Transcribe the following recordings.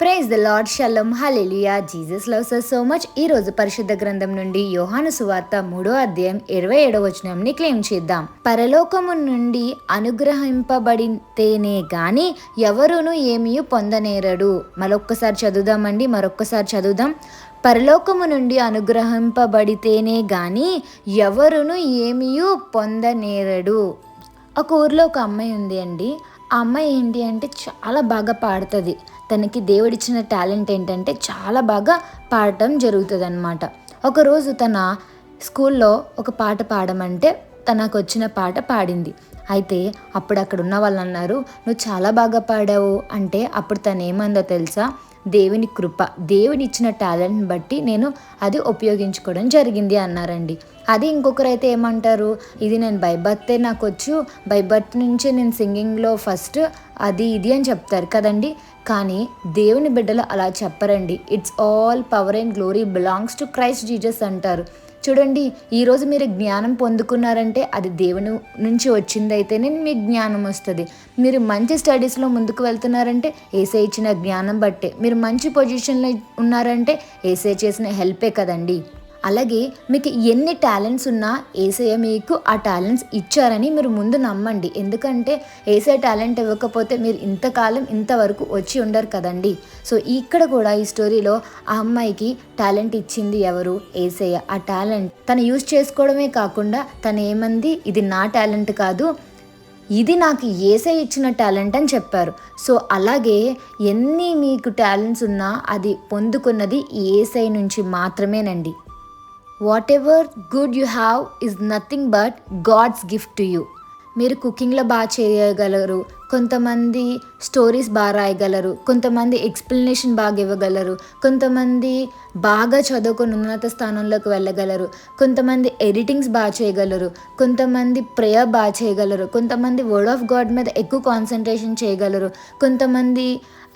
Praise the lord, shalom, hallelujah. Jesus loves us so much. ఈ రోజు పరిశుద్ధ గ్రంథం నుండి యోహాను సువార్త 3వ అధ్యాయం 27ని క్లెయిమ్ చేద్దాం. పరలోకము నుండి అనుగ్రహింపబడితేనే గాని ఎవరును ఏమీ పొందనేరడు. మరొక్కసారి చదువుదాం. పరలోకము నుండి అనుగ్రహింపబడితేనే గాని ఎవరును ఏమీ పొందనేరడు. ఒక ఊర్లో ఒక అమ్మాయి ఉంది అండి. ఆ అమ్మాయి ఏంటి అంటే చాలా బాగా పాడుతుంది. తనకి దేవుడిచ్చిన టాలెంట్ ఏంటంటే చాలా బాగా పాడటం జరుగుతుంది అనమాట. ఒకరోజు తన స్కూల్లో ఒక పాట పాడమంటే తనకు వచ్చిన పాట పాడింది. అయితే అప్పుడు అక్కడ ఉన్న వాళ్ళు అన్నారు, నువ్వు చాలా బాగా పాడావు అంటే అప్పుడు తను ఏమందో తెలుసా, దేవుని కృప, దేవుని ఇచ్చిన టాలెంట్ని బట్టి నేను అది ఉపయోగించుకోవడం జరిగింది అన్నారండి. అది ఇంకొకరైతే ఏమంటారు, ఇది నేను బై బర్తే నాకు వచ్చు, బై బర్త్ నుంచే నేను సింగింగ్లో ఫస్ట్ అది ఇది అని చెప్తారు కదండి. కానీ దేవుని బిడ్డలు అలా చెప్పరండి. It's all power and glory belongs to Christ Jesus అంటారు. చూడండి, ఈరోజు మీరు జ్ఞానం పొందుకున్నారంటే అది దేవుని నుంచి వచ్చిందైతేనే మీకు జ్ఞానం వస్తుంది. మీరు మంచి స్టడీస్లో ముందుకు వెళ్తున్నారంటే ఏసై ఇచ్చిన జ్ఞానం బట్టే. మీరు మంచి పొజిషన్లో ఉన్నారంటే ఏసై చేసిన హెల్పే కదండి. అలాగే మీకు ఎన్ని టాలెంట్స్ ఉన్నా ఏసయ్య మీకు ఆ టాలెంట్స్ ఇచ్చారని మీరు ముందు నమ్మండి. ఎందుకంటే ఏసయ్య టాలెంట్ ఇవ్వకపోతే మీరు ఇంతకాలం ఇంతవరకు వచ్చి ఉండరు కదండి. సో ఇక్కడ కూడా ఈ స్టోరీలో ఆ అమ్మాయికి టాలెంట్ ఇచ్చింది ఎవరు? ఏసయ్య. ఆ టాలెంట్ తను యూజ్ చేసుకోవడమే కాకుండా తను ఏమంది, ఇది నా టాలెంట్ కాదు, ఇది నాకు ఏసై ఇచ్చిన టాలెంట్ అని చెప్పారు. సో అలాగే ఎన్ని మీకు టాలెంట్స్ ఉన్నా అది పొందుకున్నది ఏసై నుంచి మాత్రమేనండి. Whatever good you have is nothing but God's gift to you. మీరు కుకింగ్లో బాగా చేయగలరు, కొంతమంది స్టోరీస్ బాగా రాయగలరు, కొంతమంది ఎక్స్ప్లెనేషన్ బాగా ఇవ్వగలరు, కొంతమంది బాగా చదువుకొని ఉన్నత స్థానంలోకి వెళ్ళగలరు, కొంతమంది ఎడిటింగ్స్ బాగా చేయగలరు, కొంతమంది ప్రేయర్ బాగా చేయగలరు, కొంతమంది వర్డ్ ఆఫ్ గాడ్ మీద ఎక్కువ కాన్సన్ట్రేషన్ చేయగలరు, కొంతమంది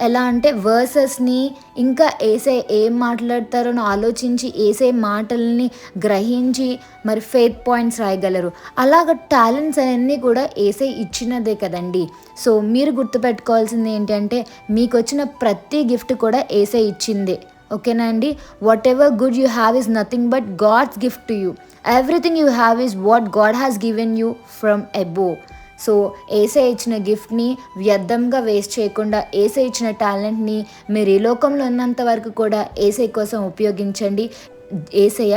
ఎలా అంటే వర్సెస్ని ఇంకా ఏసై ఏం మాట్లాడతారో ఆలోచించి ఏసై మాటల్ని గ్రహించి మరి ఫెయిత్ పాయింట్స్ రాయగలరు. అలాగ టాలెంట్స్ అవన్నీ కూడా ఏసై ఇచ్చినదే కదండి. సో మీరు గుర్తుపెట్టుకోవాల్సింది ఏంటంటే మీకు వచ్చిన ప్రతి గిఫ్ట్ కూడా ఏసై ఇచ్చిందే. ఓకేనా అండి? Whatever good you have is nothing but God's gift to you. Everything you have is what God has given you from above. So ఏసై ఇచ్చిన గిఫ్ట్ని వ్యర్థంగా వేస్ట్ చేయకుండా ఏసై ఇచ్చిన టాలెంట్ని మీరు ఈ లోకంలో ఉన్నంత వరకు కూడా ఏసై కోసం ఉపయోగించండి. ఏసయ్య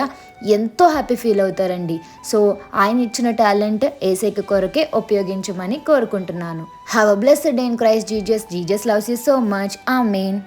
ఎంతో హ్యాపీ ఫీల్ అవుతారండి. సో ఆయన ఇచ్చిన టాలెంట్ ఏసైకి కొరకే ఉపయోగించమని కోరుకుంటున్నాను. Have a blessed day in Christ Jesus. Jesus loves you so much. Amen.